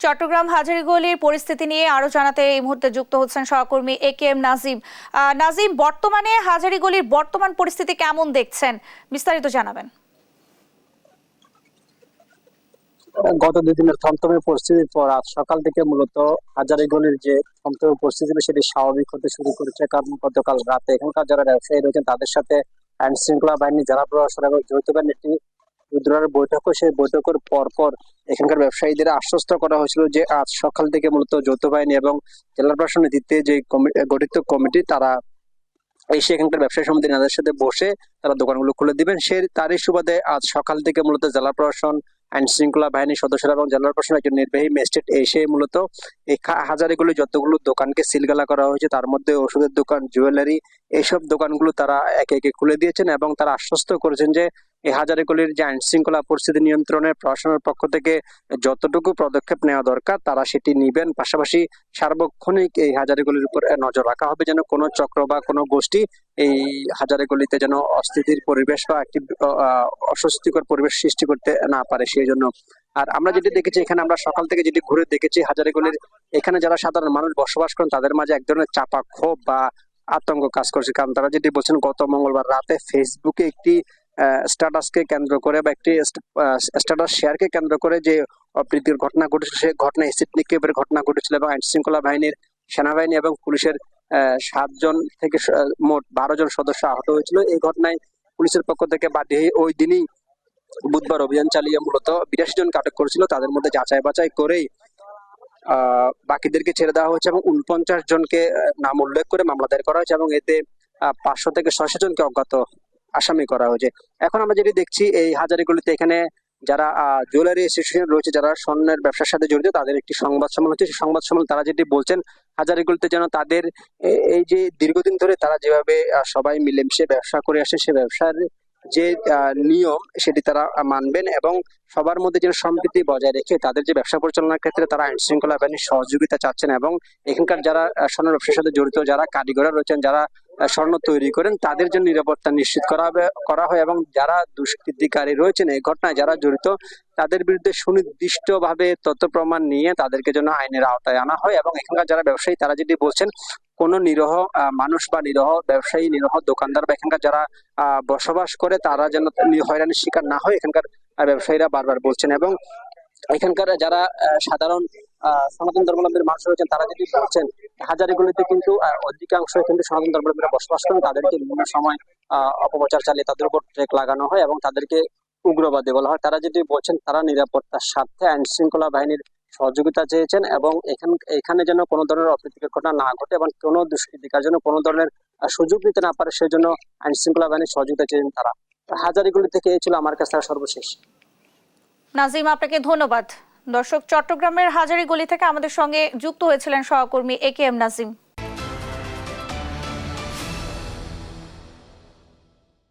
চট্টগ্রাম হাজারীগলির পরিস্থিতি নিয়ে আরো জানাতে এই মুহূর্তে যুক্ত হচ্ছেন সহকর্মী একেএম নাজিম। নাজিম, বর্তমানে হাজারীগলির বর্তমান পরিস্থিতি কেমন দেখছেন, বিস্তারিত জানাবেন। গত দুদিনের থমথমে পরিস্থিতির পর আজ সকাল থেকে মূলত হাজারীগলির যে থমথমে পরিস্থিতি সেটি স্বাভাবিক হতে শুরু করেছে, কারণ গতকাল রাতে এখানকার যারা ব্যবসায়ী রয়েছেন তাদের সাথে আইন শৃঙ্খলা বাহিনী, জেলা প্রশাসন এবং যৌথ বাহিনীর একটি রুদ্রের বৈঠক, সেই বৈঠকের পর এখানকার ব্যবসায়ীদের আশ্বস্ত করা হয়েছিল যে আজ সকাল থেকে মূলত যৌথ বাহিনী এবং জেলা প্রশাসনের নেতৃত্বে যে গঠিত কমিটি তারা এসে এখানকার ব্যবসায়ী সমিতি নেতাদের সাথে বসে তারা দোকানগুলো খুলে দিবেন। তারই সুবাদে আজ সকাল থেকে মূলত জেলা প্রশাসন, আইন শৃঙ্খলা বাহিনীর সদস্যরা এবং জেলা প্রশাসনের একজন নির্বাহী ম্যাজিস্ট্রেট এসে মূলত এই হাজারীগুলি যতগুলো দোকানকে সিলগালা করা হয়েছে, তার মধ্যে ওষুধের দোকান, জুয়েলারি, এইসব দোকানগুলো তারা একে একে খুলে দিয়েছেন এবং তারা আশ্বস্ত করেছেন যে এই হাজারীগুলির যে আইন শৃঙ্খলা পরিস্থিতি নিয়ন্ত্রণে প্রশাসনের পক্ষ থেকে যতটুকু পদক্ষেপ নেওয়া দরকার তারা সেটি নিবেন। পাশাপাশি সার্বক্ষণিক এই হাজারীগুলির উপর নজর রাখা হবে যেন কোনো চক্র বা কোনো গোষ্ঠী এই হাজারীগুলিতে যেন অস্থিতির পরিবেশ বা একটি অস্বস্তিকর পরিবেশ সৃষ্টি করতে না পারে সেই জন্য। আর আমরা যেটি দেখেছি এখানে, আমরা সকাল থেকে যেটি ঘুরে দেখেছি হাজারীগুলির এখানে যারা সাধারণ মানুষ বসবাস করেন তাদের মাঝে এক ধরনের চাপা ক্ষোভ বা আতঙ্ক কাজ করছে, কারণ তারা যেটি বলছেন গত মঙ্গলবার রাতে ফেসবুকে একটি স্ট্যাটাসকে কেন্দ্র করে বা একটি স্ট্যাটাস শেয়ারকে কেন্দ্র করে যে অপ্রীতির ঘটনা ঘটেছিল, সেই ঘটনা এসিড নিক্ষেপের ঘটনা ঘটেছিল এবং আইন শৃঙ্খলা বাহিনীর, সেনাবাহিনী এবং পুলিশের 7 জন থেকে মোট 12 জন সদস্য আহত হয়েছিল। এই ঘটনায় পুলিশের পক্ষ থেকে বাদী হয়ে ওই দিনই বুধবার অভিযান চালিয়ে মূলত 82 জনকে আটক করেছিল। তাদের মধ্যে যাচাই বাছাই করেই বাকিদেরকে ছেড়ে দেওয়া হয়েছে এবং 49 জনকে নাম উল্লেখ করে মামলা দায়ের করা হয়েছে এবং এতে 500 থেকে 600 জনকে অজ্ঞাত আসামি করা হয়েছে। এখন আমরা যেটি দেখছি এই হাজারীগুলিতে এখানে যারা জুয়েলারি অ্যাসোসিয়েশন রয়েছে, যারা স্বর্ণের ব্যবসার সাথে জড়িত, তাদের একটি সংবাদ সম্মেলন হচ্ছে। সেই সংবাদ সম্মেলন তারা যেটি বলছেন হাজারীগুলিতে যেন তাদের এই যে দীর্ঘদিন ধরে তারা যেভাবে সবাই মিলেমিশে ব্যবসা করে আসে, সে ব্যবসার যে নিয়ম সেটি তারা মানবেন এবং সবার মধ্যে যেন সম্প্রীতি বজায় রেখে তাদের যে ব্যবসা পরিচালনার ক্ষেত্রে তারা আইন শৃঙ্খলা বাহিনীর সহযোগিতা চাচ্ছেন এবং এখানকার যারা স্বর্ণ ব্যবসার সাথে জড়িত, যারা কারিগররা রয়েছেন, যারা স্বর্ণ তৈরি করেন, তাদের জন্য নিরাপত্তা নিশ্চিত করা হয় এবং যারা দুষ্কৃতিকারী রয়েছেন এই ঘটনায় যারা জড়িত তাদের বিরুদ্ধে সুনির্দিষ্টভাবে তথ্য প্রমাণ নিয়ে তাদেরকে যেন আইনের আওতায় আনা হয় এবং এখানকার যারা ব্যবসায়ী তারা যেটি বলছেন কোন নিরহ মানুষ বা নিরহ ব্যবসায়ী, নিরহ দোকানদার বা এখানকার যারা বসবাস করে তারা যেন হয়রানির শিকার না হয়, এখানকার ব্যবসায়ীরা বারবার বলছেন। এবং এখানকার যারা সাধারণ সনাতন ধর্মাবলম্বীর মানুষ রয়েছেন তারা যেটি বলছেন হাজারীগুলিতে কিন্তু অধিকাংশ কিন্তু সনাতন ধর্মাবলম্বীরা বসবাস করেন, তাদেরকে বিভিন্ন সময় অপপ্রচার চালিয়ে তাদের উপর ট্রেক লাগানো হয় এবং তাদেরকে উগ্রবাদী বলা হয়। তারা যেটি বলছেন তারা নিরাপত্তার স্বার্থে আইন শৃঙ্খলা বাহিনীর সহযোগিতা চেয়েছেন এবং এখানে যেন কোনো ধরনের অপ্রীতিকর ঘটনা না ঘটে এবং কোনো দুষ্কৃতিকার যেন কোনো ধরনের সুযোগ নিতে না পারে সেই জন্য আইন শৃঙ্খলা বাহিনীর সহযোগিতা চেয়েছেন তারা। হাজারীগুলি থেকে এই ছিল আমার কাছে সর্বশেষ। নাজিম, আপনাকে ধন্যবাদ। দর্শক, চট্টগ্রামের হাজারীগলি থেকে আমাদের সঙ্গে যুক্ত হয়েছিলেন সহকর্মী একেএম নাজিম।